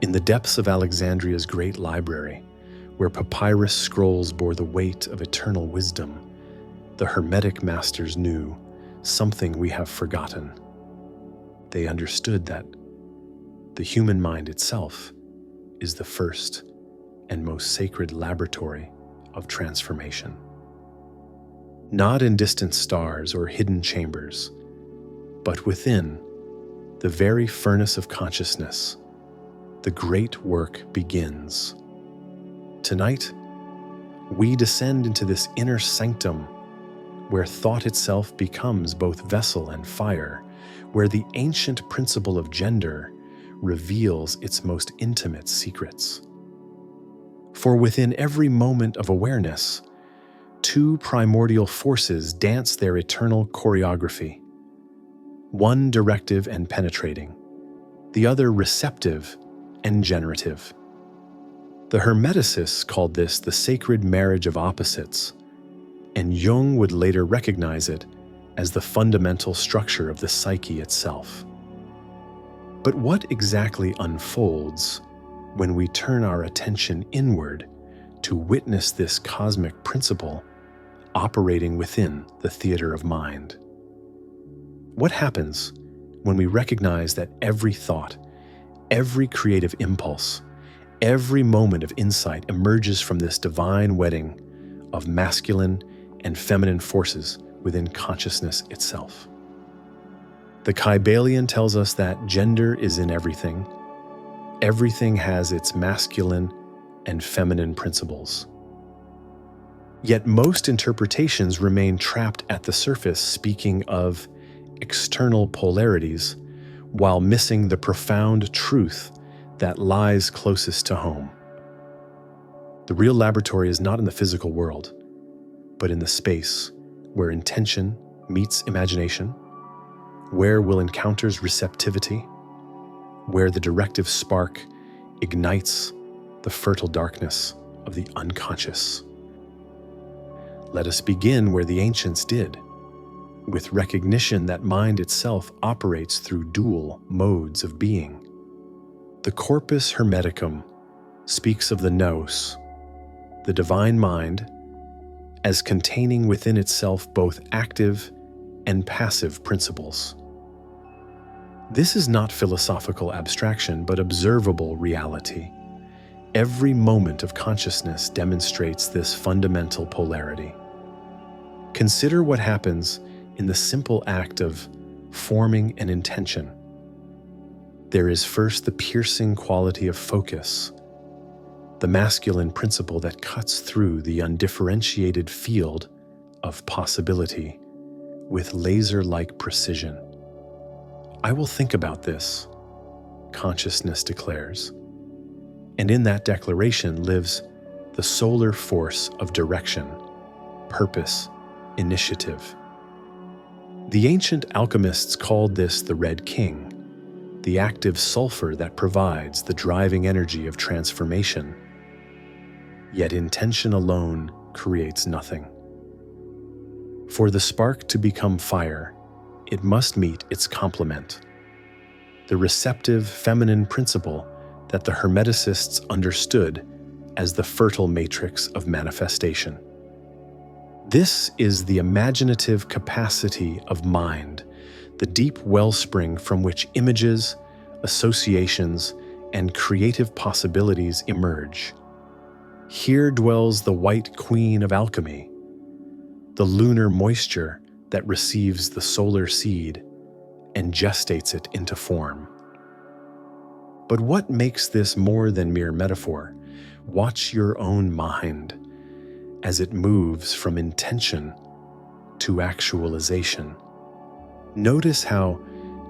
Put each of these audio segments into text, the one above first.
In the depths of Alexandria's great library, where papyrus scrolls bore the weight of eternal wisdom, the Hermetic masters knew something we have forgotten. They understood that the human mind itself is the first and most sacred laboratory of transformation. Not in distant stars or hidden chambers, but within the very furnace of consciousness, the great work begins. Tonight, we descend into this inner sanctum where thought itself becomes both vessel and fire, where the ancient principle of gender reveals its most intimate secrets. For within every moment of awareness, two primordial forces dance their eternal choreography, one directive and penetrating, the other receptive and generative. The Hermeticists called this the sacred marriage of opposites, and Jung would later recognize it as the fundamental structure of the psyche itself. But what exactly unfolds when we turn our attention inward to witness this cosmic principle operating within the theater of mind? What happens when we recognize that every thought, every creative impulse, every moment of insight emerges from this divine wedding of masculine and feminine forces within consciousness itself? The Kybalion tells us that gender is in everything. Everything has its masculine and feminine principles. Yet most interpretations remain trapped at the surface, speaking of external polarities, while missing the profound truth that lies closest to home. The real laboratory is not in the physical world, but in the space where intention meets imagination, where will encounters receptivity, where the directive spark ignites the fertile darkness of the unconscious. Let us begin where the ancients did, with recognition that mind itself operates through dual modes of being. The Corpus Hermeticum speaks of the nous, the divine mind, as containing within itself both active and passive principles. This is not philosophical abstraction, but observable reality. Every moment of consciousness demonstrates this fundamental polarity. Consider what happens in the simple act of forming an intention. There is first the piercing quality of focus, the masculine principle that cuts through the undifferentiated field of possibility with laser-like precision. I will think about this, consciousness declares. And in that declaration lives the solar force of direction, purpose, initiative. The ancient alchemists called this the Red King, the active sulfur that provides the driving energy of transformation. Yet intention alone creates nothing. For the spark to become fire, it must meet its complement, the receptive feminine principle that the Hermeticists understood as the fertile matrix of manifestation. This is the imaginative capacity of mind, the deep wellspring from which images, associations, and creative possibilities emerge. Here dwells the white queen of alchemy, the lunar moisture that receives the solar seed and gestates it into form. But what makes this more than mere metaphor? Watch your own mind as it moves from intention to actualization. Notice how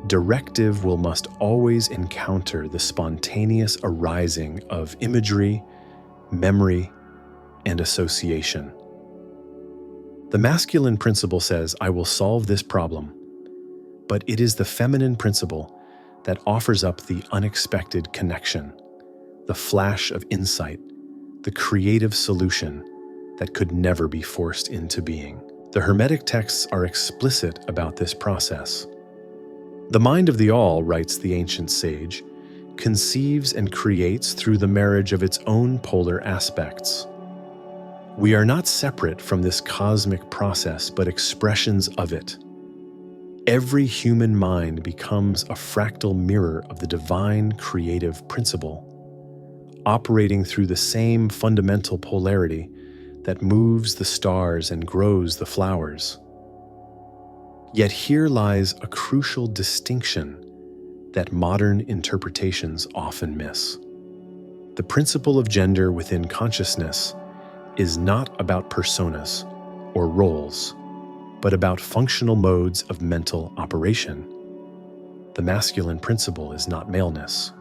directive will must always encounter the spontaneous arising of imagery, memory, and association. The masculine principle says, I will solve this problem, but it is the feminine principle that offers up the unexpected connection, the flash of insight, the creative solution that could never be forced into being. The Hermetic texts are explicit about this process. The mind of the all, writes the ancient sage, conceives and creates through the marriage of its own polar aspects. We are not separate from this cosmic process, but expressions of it. Every human mind becomes a fractal mirror of the divine creative principle, operating through the same fundamental polarity that moves the stars and grows the flowers. Yet here lies a crucial distinction that modern interpretations often miss. The principle of gender within consciousness is not about personas or roles, but about functional modes of mental operation. The masculine principle is not maleness,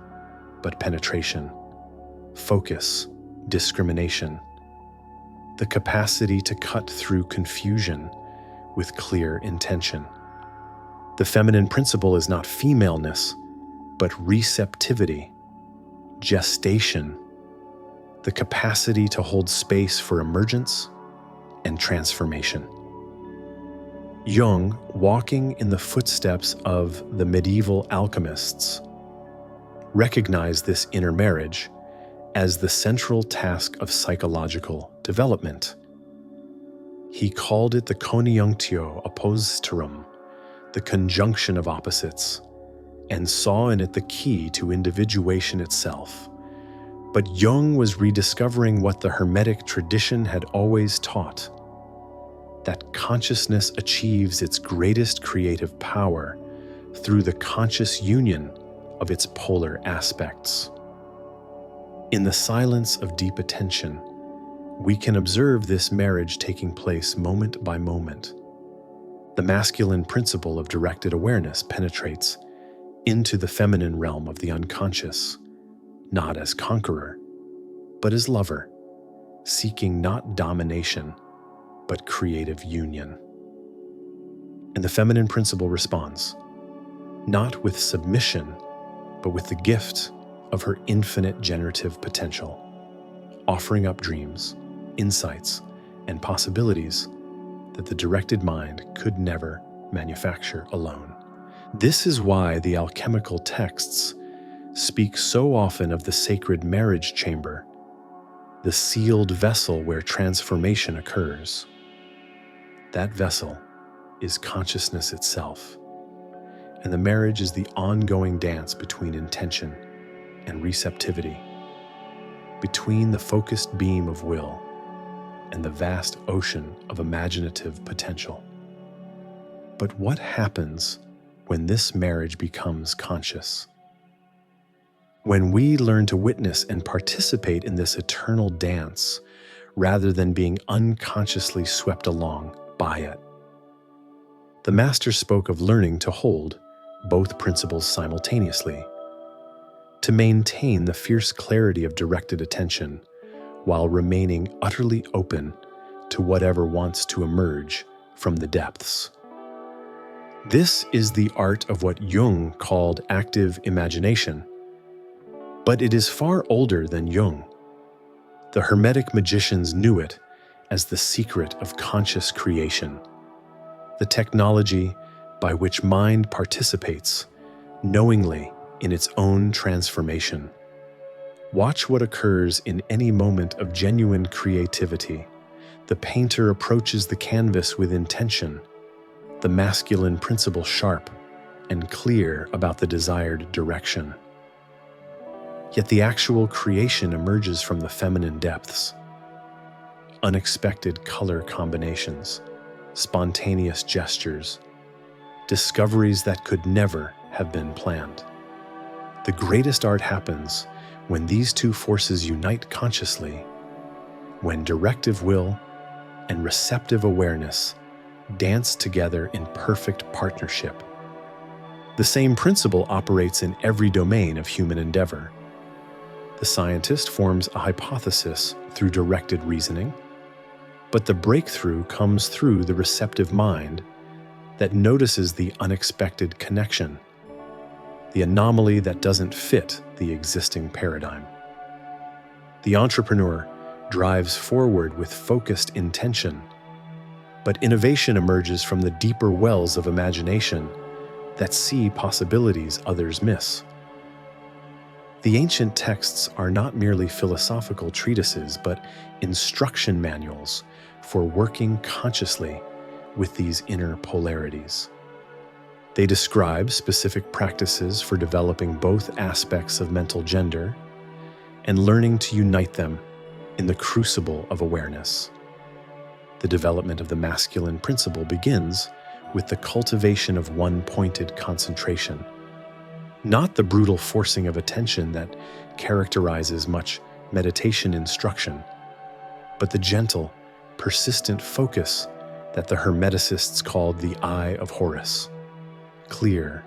but penetration, focus, discrimination, the capacity to cut through confusion with clear intention. The feminine principle is not femaleness, but receptivity, gestation, the capacity to hold space for emergence and transformation. Jung, walking in the footsteps of the medieval alchemists, recognized this inner marriage as the central task of psychological development. He called it the coniunctio oppositorum, the conjunction of opposites, and saw in it the key to individuation itself. But Jung was rediscovering what the Hermetic tradition had always taught, that consciousness achieves its greatest creative power through the conscious union of its polar aspects. In the silence of deep attention, we can observe this marriage taking place moment by moment. The masculine principle of directed awareness penetrates into the feminine realm of the unconscious, not as conqueror, but as lover, seeking not domination, but creative union. And the feminine principle responds, not with submission, but with the gift of her infinite generative potential, offering up dreams, insights, and possibilities that the directed mind could never manufacture alone. This is why the alchemical texts speak so often of the sacred marriage chamber, the sealed vessel where transformation occurs. That vessel is consciousness itself, and the marriage is the ongoing dance between intention and receptivity, between the focused beam of will and the vast ocean of imaginative potential. But what happens when this marriage becomes conscious? When we learn to witness and participate in this eternal dance rather than being unconsciously swept along by it. The Master spoke of learning to hold both principles simultaneously, to maintain the fierce clarity of directed attention while remaining utterly open to whatever wants to emerge from the depths. This is the art of what Jung called active imagination, but it is far older than Jung. The Hermetic magicians knew it as the secret of conscious creation, the technology by which mind participates knowingly in its own transformation. Watch what occurs in any moment of genuine creativity. The painter approaches the canvas with intention, the masculine principle sharp and clear about the desired direction. Yet the actual creation emerges from the feminine depths. Unexpected color combinations, spontaneous gestures, discoveries that could never have been planned. The greatest art happens when these two forces unite consciously, when directive will and receptive awareness dance together in perfect partnership. The same principle operates in every domain of human endeavor. The scientist forms a hypothesis through directed reasoning, but the breakthrough comes through the receptive mind that notices the unexpected connection, the anomaly that doesn't fit the existing paradigm. The entrepreneur drives forward with focused intention, but innovation emerges from the deeper wells of imagination that see possibilities others miss. The ancient texts are not merely philosophical treatises, but instruction manuals for working consciously with these inner polarities. They describe specific practices for developing both aspects of mental gender and learning to unite them in the crucible of awareness. The development of the masculine principle begins with the cultivation of one-pointed concentration, not the brutal forcing of attention that characterizes much meditation instruction, but the gentle, persistent focus that the Hermeticists called the eye of Horus. Clear,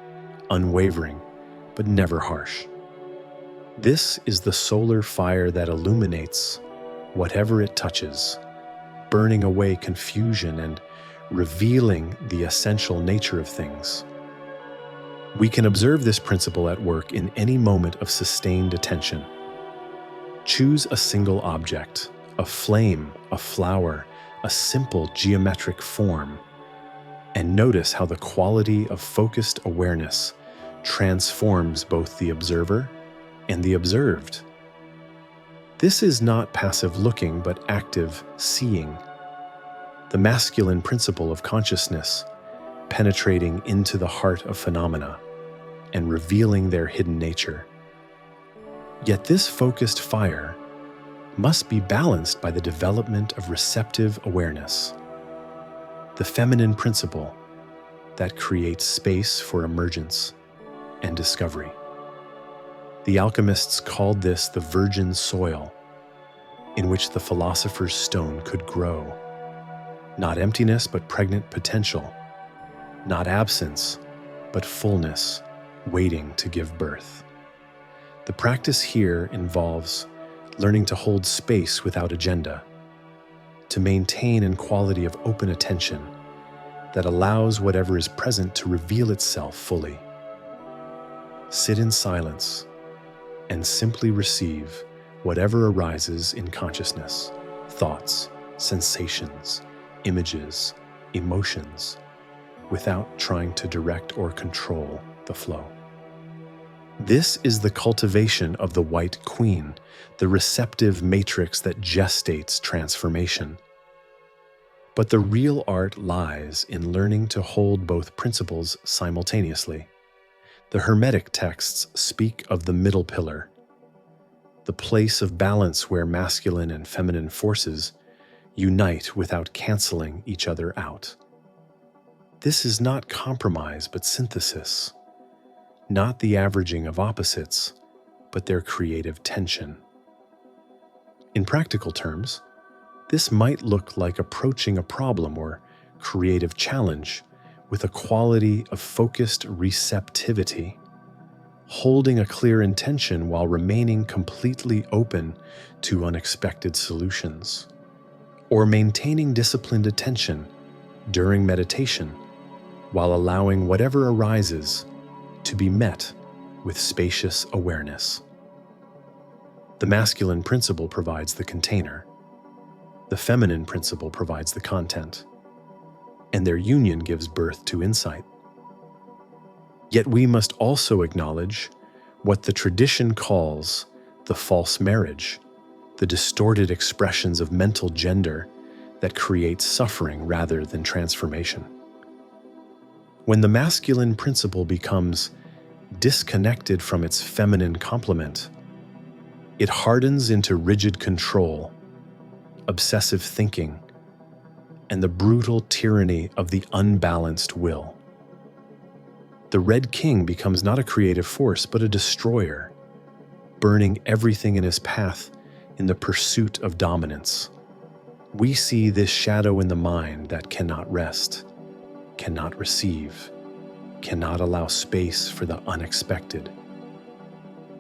unwavering, but never harsh. This is the solar fire that illuminates whatever it touches, burning away confusion and revealing the essential nature of things. We can observe this principle at work in any moment of sustained attention. Choose a single object, a flame, a flower, a simple geometric form, and notice how the quality of focused awareness transforms both the observer and the observed. This is not passive looking, but active seeing. The masculine principle of consciousness penetrating into the heart of phenomena and revealing their hidden nature. Yet this focused fire must be balanced by the development of receptive awareness, the feminine principle that creates space for emergence and discovery. The alchemists called this the virgin soil, in which the philosopher's stone could grow. Not emptiness, but pregnant potential. Not absence, but fullness, waiting to give birth. The practice here involves learning to hold space without agenda, to maintain a quality of open attention that allows whatever is present to reveal itself fully. Sit in silence and simply receive whatever arises in consciousness, thoughts, sensations, images, emotions, without trying to direct or control the flow. This is the cultivation of the white queen, the receptive matrix that gestates transformation. But the real art lies in learning to hold both principles simultaneously. The Hermetic texts speak of the middle pillar, the place of balance where masculine and feminine forces unite without canceling each other out. This is not compromise, but synthesis. Not the averaging of opposites, but their creative tension. In practical terms, this might look like approaching a problem or creative challenge with a quality of focused receptivity, holding a clear intention while remaining completely open to unexpected solutions, or maintaining disciplined attention during meditation while allowing whatever arises to be met with spacious awareness. The masculine principle provides the container. The feminine principle provides the content, and their union gives birth to insight. Yet we must also acknowledge what the tradition calls the false marriage, the distorted expressions of mental gender that create suffering rather than transformation. When the masculine principle becomes disconnected from its feminine complement, it hardens into rigid control, obsessive thinking, and the brutal tyranny of the unbalanced will. The Red King becomes not a creative force, but a destroyer, burning everything in his path in the pursuit of dominance. We see this shadow in the mind that cannot rest, cannot receive, cannot allow space for the unexpected.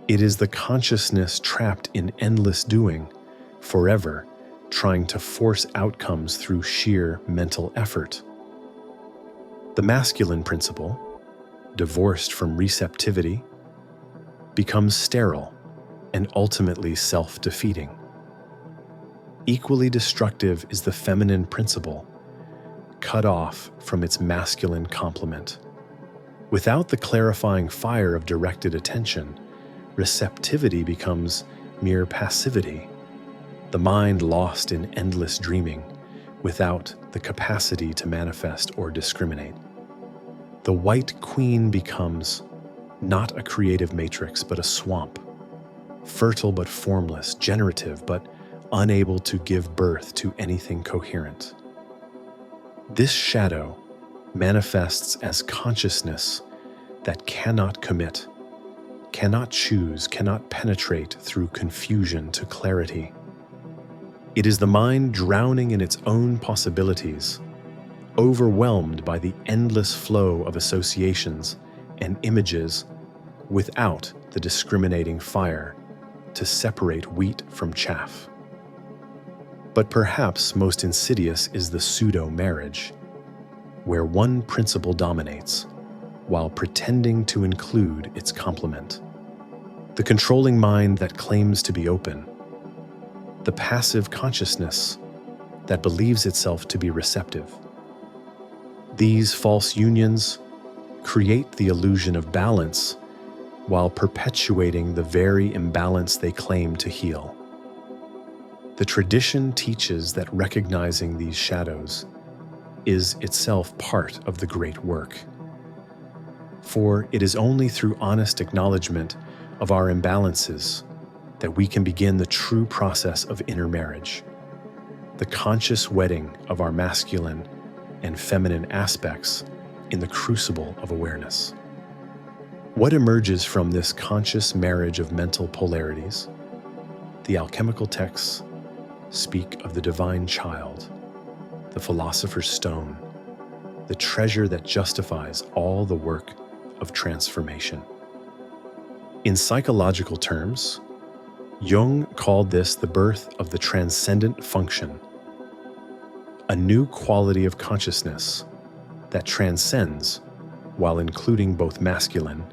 It is the consciousness trapped in endless doing, forever trying to force outcomes through sheer mental effort. The masculine principle, divorced from receptivity, becomes sterile and ultimately self-defeating. Equally destructive is the feminine principle, cut off from its masculine complement. Without the clarifying fire of directed attention, receptivity becomes mere passivity, the mind lost in endless dreaming without the capacity to manifest or discriminate. The white queen becomes not a creative matrix, but a swamp, fertile but formless, generative but unable to give birth to anything coherent. This shadow manifests as consciousness that cannot commit, cannot choose, cannot penetrate through confusion to clarity. It is the mind drowning in its own possibilities, overwhelmed by the endless flow of associations and images without the discriminating fire to separate wheat from chaff. But perhaps most insidious is the pseudo-marriage, where one principle dominates while pretending to include its complement. The controlling mind that claims to be open, the passive consciousness that believes itself to be receptive. These false unions create the illusion of balance while perpetuating the very imbalance they claim to heal. The tradition teaches that recognizing these shadows is itself part of the great work. For it is only through honest acknowledgement of our imbalances that we can begin the true process of inner marriage, the conscious wedding of our masculine and feminine aspects in the crucible of awareness. What emerges from this conscious marriage of mental polarities? The alchemical texts speak of the divine child, the philosopher's stone, the treasure that justifies all the work of transformation. In psychological terms, Jung called this the birth of the transcendent function, a new quality of consciousness that transcends while including both masculine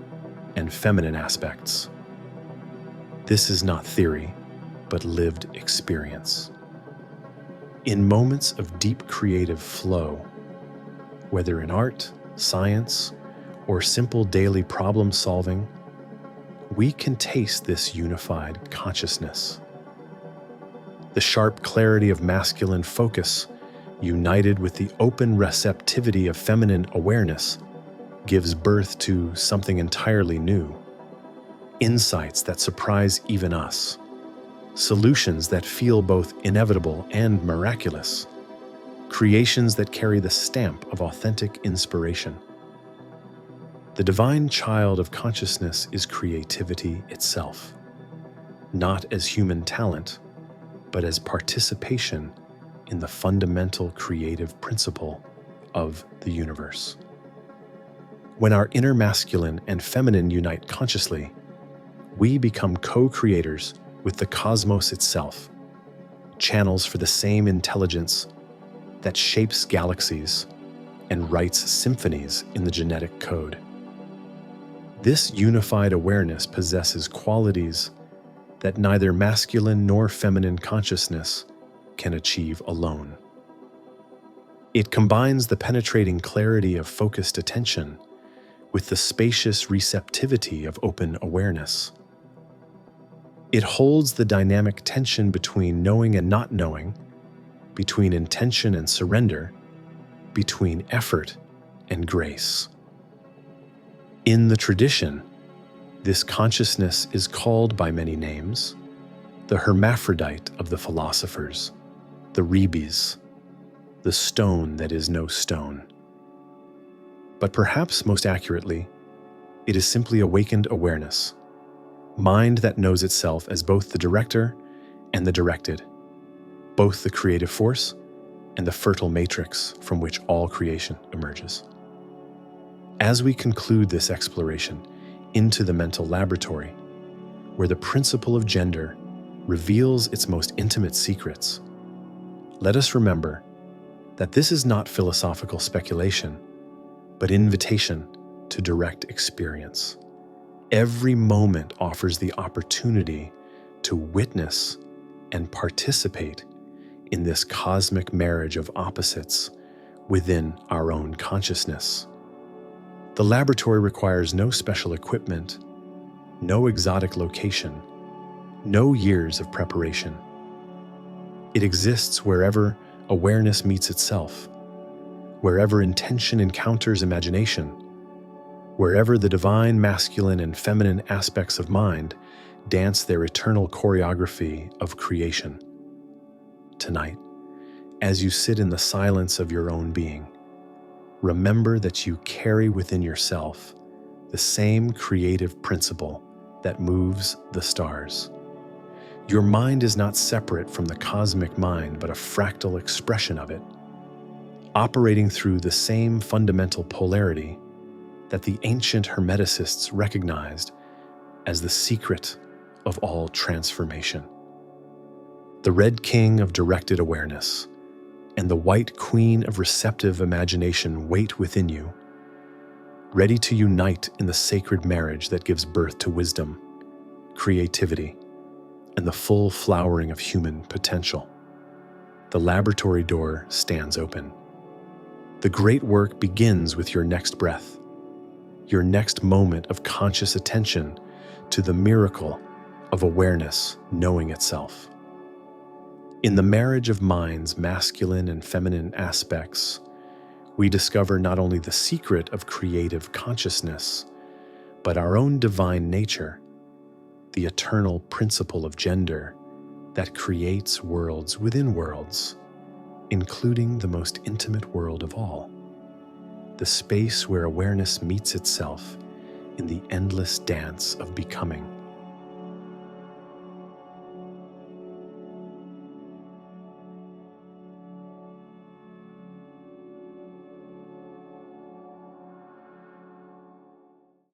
and feminine aspects. This is not theory, but lived experience. In moments of deep creative flow, whether in art, science, or simple daily problem solving, we can taste this unified consciousness. The sharp clarity of masculine focus, united with the open receptivity of feminine awareness, gives birth to something entirely new. Insights that surprise even us. Solutions that feel both inevitable and miraculous. Creations that carry the stamp of authentic inspiration. The divine child of consciousness is creativity itself, not as human talent, but as participation in the fundamental creative principle of the universe. When our inner masculine and feminine unite consciously, we become co-creators with the cosmos itself, channels for the same intelligence that shapes galaxies and writes symphonies in the genetic code. This unified awareness possesses qualities that neither masculine nor feminine consciousness can achieve alone. It combines the penetrating clarity of focused attention with the spacious receptivity of open awareness. It holds the dynamic tension between knowing and not knowing, between intention and surrender, between effort and grace. In the tradition, this consciousness is called by many names: the hermaphrodite of the philosophers, the rebis, the stone that is no stone. But perhaps most accurately, it is simply awakened awareness, mind that knows itself as both the director and the directed, both the creative force and the fertile matrix from which all creation emerges. As we conclude this exploration into the mental laboratory, where the principle of gender reveals its most intimate secrets, let us remember that this is not philosophical speculation, but invitation to direct experience. Every moment offers the opportunity to witness and participate in this cosmic marriage of opposites within our own consciousness. The laboratory requires no special equipment, no exotic location, no years of preparation. It exists wherever awareness meets itself, wherever intention encounters imagination, wherever the divine masculine and feminine aspects of mind dance their eternal choreography of creation. Tonight, as you sit in the silence of your own being, remember that you carry within yourself the same creative principle that moves the stars. Your mind is not separate from the cosmic mind, but a fractal expression of it, operating through the same fundamental polarity that the ancient Hermeticists recognized as the secret of all transformation. The Red King of directed awareness and the White Queen of receptive imagination wait within you, ready to unite in the sacred marriage that gives birth to wisdom, creativity, and the full flowering of human potential. The laboratory door stands open. The great work begins with your next breath, your next moment of conscious attention to the miracle of awareness knowing itself. In the marriage of mind's masculine and feminine aspects, we discover not only the secret of creative consciousness, but our own divine nature, the eternal principle of gender that creates worlds within worlds, including the most intimate world of all, the space where awareness meets itself in the endless dance of becoming.